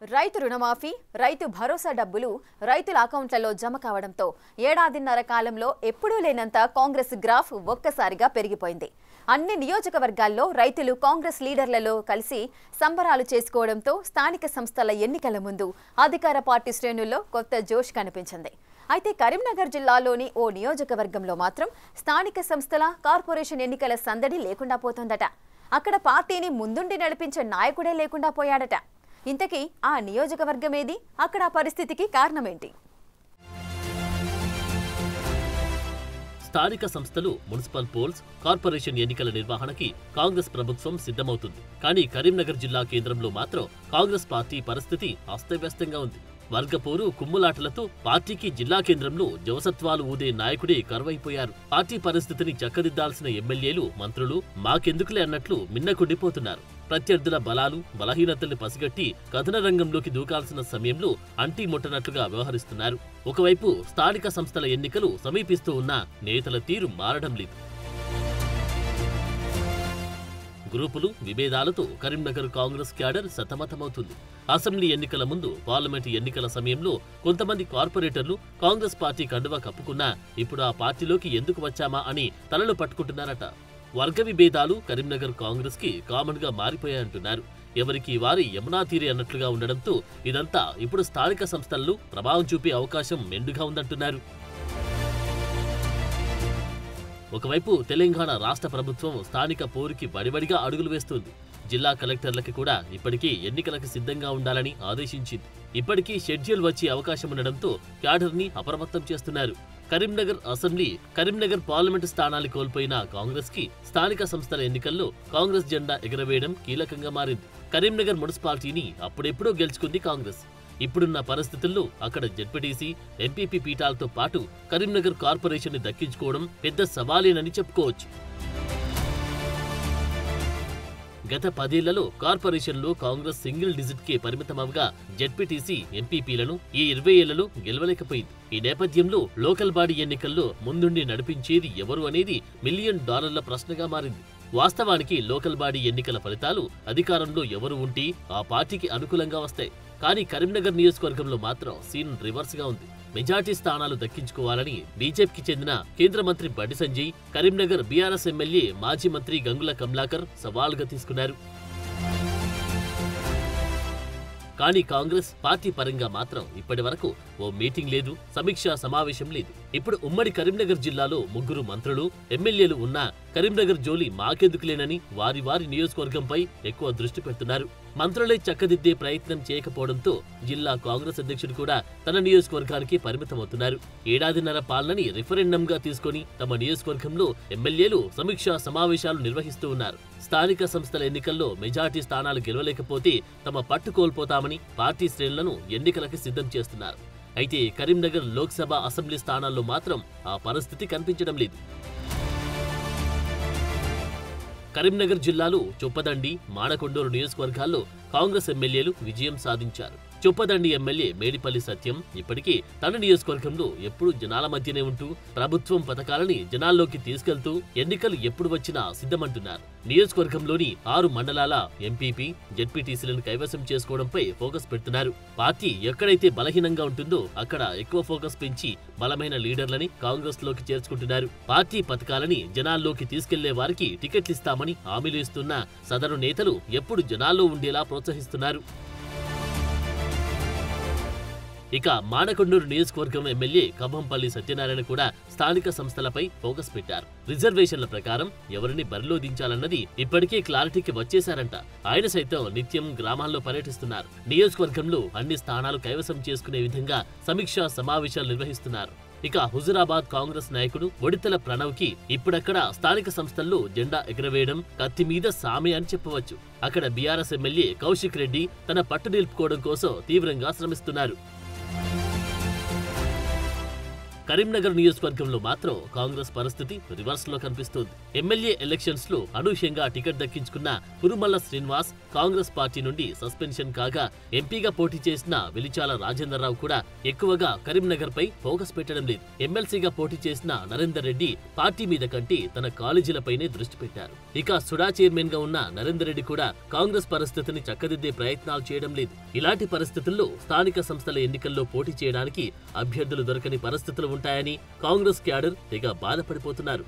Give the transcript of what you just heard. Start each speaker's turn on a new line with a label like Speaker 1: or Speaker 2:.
Speaker 1: రైతు రుణమాఫీ, రైతు భరోసా డబ్బులు రైతుల అకౌంట్లలో జమ కావడంతో ఏడాదిన్నర కాలంలో ఎప్పుడూ లేనంత కాంగ్రెస్ గ్రాఫ్ ఒక్కసారిగా పెరిగిపోయింది. అన్ని నియోజకవర్గాల్లో రైతులు కాంగ్రెస్ లీడర్లలో కలిసి సంబరాలు చేసుకోవడంతో స్థానిక సంస్థల ఎన్నికల ముందు అధికార పార్టీ శ్రేణుల్లో కొత్త జోష్ కనిపించింది. అయితే కరీంనగర్ జిల్లాలోని ఓ నియోజకవర్గంలో మాత్రం స్థానిక సంస్థల కార్పొరేషన్ ఎన్నికల సందడి లేకుండా పోతోందట. అక్కడ పార్టీని ముందుండి నడిపించే నాయకుడే లేకుండా పోయాడట. ఇంతకీ ఆ నియోజకవర్గమేది, అక్కడ పరిస్థితికి కారణమేంటి?
Speaker 2: స్థానిక సంస్థలు, మున్సిపల్ పోల్స్, కార్పొరేషన్ ఎన్నికల నిర్వహణకి కాంగ్రెస్ ప్రభుత్వం సిద్ధమవుతుంది. కానీ కరీంనగర్ జిల్లా కేంద్రంలో మాత్రం కాంగ్రెస్ పార్టీ పరిస్థితి అస్తవ్యస్తంగా ఉంది. వర్గపోరు, కుమ్ములాటలతో పార్టీకి జిల్లా కేంద్రంలో జవసత్వాలు ఊదే నాయకుడే కరువైపోయారు. పార్టీ పరిస్థితిని చక్కదిద్దాల్సిన ఎమ్మెల్యేలు, మంత్రులు మాకెందుకులే అన్నట్లు మిన్నకుండిపోతున్నారు. ప్రత్యర్థుల బలాలు, బలహీనతల్ని పసిగట్టి కథన రంగంలోకి దూకాల్సిన సమయంలో అంటీ ముట్టనట్లుగా వ్యవహరిస్తున్నారు. ఒకవైపు స్థానిక సంస్థల ఎన్నికలు సమీపిస్తూ ఉన్నా నేతల తీరు మారడం లేదు. గ్రూపులు, విభేదాలతో కరీంనగర్ కాంగ్రెస్ క్యాడర్ సతమతమవుతుంది. అసెంబ్లీ ఎన్నికల ముందు, పార్లమెంటు ఎన్నికల సమయంలో కొంతమంది కార్పొరేటర్లు కాంగ్రెస్ పార్టీ కండువా కప్పుకున్నా ఇప్పుడు ఆ పార్టీలోకి ఎందుకు వచ్చామా అని తలలు పట్టుకుంటున్నారట. వర్గ విభేదాలు కరీంనగర్ కాంగ్రెస్ కి కామన్ గా మారిపోయాయంటున్నారు. ఎవరికి వారి యమునా తీరే అన్నట్లుగా ఉండడంతో ఇదంతా ఇప్పుడు స్థానిక సంస్థల్లో ప్రభావం చూపే అవకాశం మెండుగా ఉందంటున్నారు. ఒకవైపు తెలంగాణ రాష్ట్ర ప్రభుత్వం స్థానిక పోరుకి వడివడిగా అడుగులు వేస్తుంది. జిల్లా కలెక్టర్లకి కూడా ఇప్పటికీ ఎన్నికలకు సిద్ధంగా ఉండాలని ఆదేశించింది. ఇప్పటికీ షెడ్యూల్ వచ్చే అవకాశం ఉండడంతో క్యాడర్ని అప్రమత్తం చేస్తున్నారు. కరీంనగర్ అసెంబ్లీ, కరీంనగర్ పార్లమెంటు స్థానాలు కోల్పోయిన కాంగ్రెస్ కి స్థానిక సంస్థల ఎన్నికల్లో కాంగ్రెస్ జెండా ఎగరవేయడం కీలకంగా మారింది. కరీంనగర్ మున్సిపాలిటీని అప్పుడెప్పుడో గెలుచుకుంది కాంగ్రెస్. ఇప్పుడున్న పరిస్థితుల్లో అక్కడ జెడ్పీటీసీ, ఎంపీపీ పీఠాలతో పాటు కరీంనగర్ కార్పొరేషన్ ని దక్కించుకోవడం పెద్ద సవాలేనని చెప్పుకోవచ్చు. గత 10 ఏళ్లలో కార్పొరేషన్లో కాంగ్రెస్ సింగిల్ డిజిట్ కే పరిమితమవగా జెడ్పీటీసీ, ఎంపీపీలను ఈ 20 ఏళ్లలో గెలవలేకపోయింది. ఈ నేపథ్యంలో లోకల్ బాడీ ఎన్నికల్లో ముందుండి నడిపించేది ఎవరు అనేది $1 మిలియన్ ప్రశ్నగా మారింది. వాస్తవానికి లోకల్ బాడీ ఎన్నికల ఫలితాలు అధికారంలో ఎవరు ఉంటే ఆ పార్టీకి అనుకూలంగా వస్తాయి. కానీ కరీంనగర్ నియోజకవర్గంలో మాత్రం సీన్ రివర్స్ గా ఉంది. మెజార్టీ స్థానాలు దక్కించుకోవాలని బీజేపీకి చెందిన కేంద్ర మంత్రి బండి సంజయ్, కరీంనగర్ బీఆర్ఎస్ ఎమ్మెల్యే మాజీ మంత్రి గంగుల కమలాకర్ సవాల్గా తీసుకున్నారు. కానీ కాంగ్రెస్ పార్టీ పరంగా మాత్రం ఇప్పటి వరకు ఓ మీటింగ్ లేదు, సమీక్షా సమావేశం లేదు. ఇప్పుడు ఉమ్మడి కరీంనగర్ జిల్లాలో 3 మంత్రులు, ఎమ్మెల్యేలు ఉన్నా కరీంనగర్ జోలి మాకెందుకులేనని వారి వారి నియోజకవర్గంపై ఎక్కువ దృష్టి పెడుతున్నారు. మంత్రులే చక్కదిద్దే ప్రయత్నం చేయకపోవడంతో జిల్లా కాంగ్రెస్ అధ్యక్షుడు కూడా తన నియోజకవర్గానికి పరిమితమవుతున్నారు. ఏడాదిన్నర పాలనని రిఫరెండంగా తీసుకుని తమ నియోజకవర్గంలో ఎమ్మెల్యేలు సమీక్షా సమావేశాలు నిర్వహిస్తూ ఉన్నారు. స్థానిక సంస్థల ఎన్నికల్లో మెజార్టీ స్థానాలు గెలవలేకపోతే తమ పట్టు కోల్పోతామని పార్టీ శ్రేణులను ఎన్నికలకు సిద్ధం చేస్తున్నారు. అయితే కరీంనగర్ లోక్సభ, అసెంబ్లీ స్థానాల్లో మాత్రం ఆ పరిస్థితి కనిపించడం లేదు. కరీంనగర్ జిల్లాలో చొప్పదండి, మానకొండూరు నియోజకవర్గాల్లో కాంగ్రెస్ ఎమ్మెల్యేలు విజయం సాధించారు. చొప్పదండి ఎమ్మెల్యే మేడిపల్లి సత్యం ఇప్పటికీ తన నియోజకవర్గంలో ఎప్పుడు జనాల మధ్యనే ఉంటూ ప్రభుత్వం పథకాలని జనాల్లోకి తీసుకెళ్తూ ఎన్నికలు ఎప్పుడు వచ్చినా సిద్ధమంటున్నారు. నియోజకవర్గంలోని 6 మండలాల ఎంపీపీ, జెడ్పీటీసీలను కైవసం చేసుకోవడంపై ఫోకస్ పెడుతున్నారు. పార్టీ ఎక్కడైతే బలహీనంగా ఉంటుందో అక్కడ ఎక్కువ ఫోకస్ పెంచి బలమైన లీడర్లని కాంగ్రెస్ లోకి చేర్చుకుంటున్నారు. పార్టీ పథకాలని జనాల్లోకి తీసుకెళ్లే వారికి టికెట్లు ఇస్తామని హామీలు ఇస్తున్న సదరు నేతలు ఎప్పుడు జనాల్లో ఉండేలా ప్రోత్సహిస్తున్నారు. ఇక మానకొండూరు నియోజకవర్గం ఎమ్మెల్యే కంభంపల్లి సత్యనారాయణ కూడా స్థానిక సంస్థలపై ఫోకస్ పెట్టారు. రిజర్వేషన్ల ప్రకారం ఎవరిని బరిలో దించాలన్నది ఇప్పటికే క్లారిటీకి వచ్చేశారంట. ఆయన సైతం నిత్యం గ్రామాల్లో పర్యటిస్తున్నారు. నియోజకవర్గంలో అన్ని స్థానాలు కైవసం చేసుకునే విధంగా సమీక్షా సమావేశాలు నిర్వహిస్తున్నారు. ఇక హుజురాబాద్ కాంగ్రెస్ నాయకుడు ఒడితల ప్రణవ్ కి ఇప్పుడక్కడ స్థానిక సంస్థల్లో జెండా ఎగరవేయడం కత్తి మీద సామే అని చెప్పవచ్చు. అక్కడ బీఆర్ఎస్ ఎమ్మెల్యే కౌశిక్ రెడ్డి తన పట్టు నిలుపుకోవడం కోసం తీవ్రంగా శ్రమిస్తున్నారు. కరీంనగర్ నియోజకవర్గంలో మాత్రం కాంగ్రెస్ పరిస్థితి రివర్స్ లో కనిపిస్తోంది. ఎమ్మెల్యే ఎలక్షన్స్ లో అనూహ్యంగా టికెట్ దక్కించుకున్న కురుమల్ల శ్రీనివాస్ కాంగ్రెస్ పార్టీ నుండి సస్పెన్షన్ కాగా ఎంపీగా పోటీ చేసిన వెలిచాల రాజేందర్రావు కూడా ఎక్కువగా కరీంనగర్ పై ఫోకస్ పెట్టడం లేదు. ఎమ్మెల్సీగా పోటీ చేసిన నరేందర్ రెడ్డి పార్టీ మీద కంటే తన కాలేజీలపైనే దృష్టి పెట్టారు. ఇక సుడా చైర్మన్ గా ఉన్న నరేందర్ రెడ్డి కూడా కాంగ్రెస్ పరిస్థితిని చక్కదిద్దే ప్రయత్నాలు చేయడం లేదు. ఇలాంటి పరిస్థితుల్లో స్థానిక సంస్థల ఎన్నికల్లో పోటీ చేయడానికి అభ్యర్థులు దొరకని పరిస్థితులు ఉంటాయని కాంగ్రెస్ క్యాడర్ తెగ బాధపడిపోతున్నారు.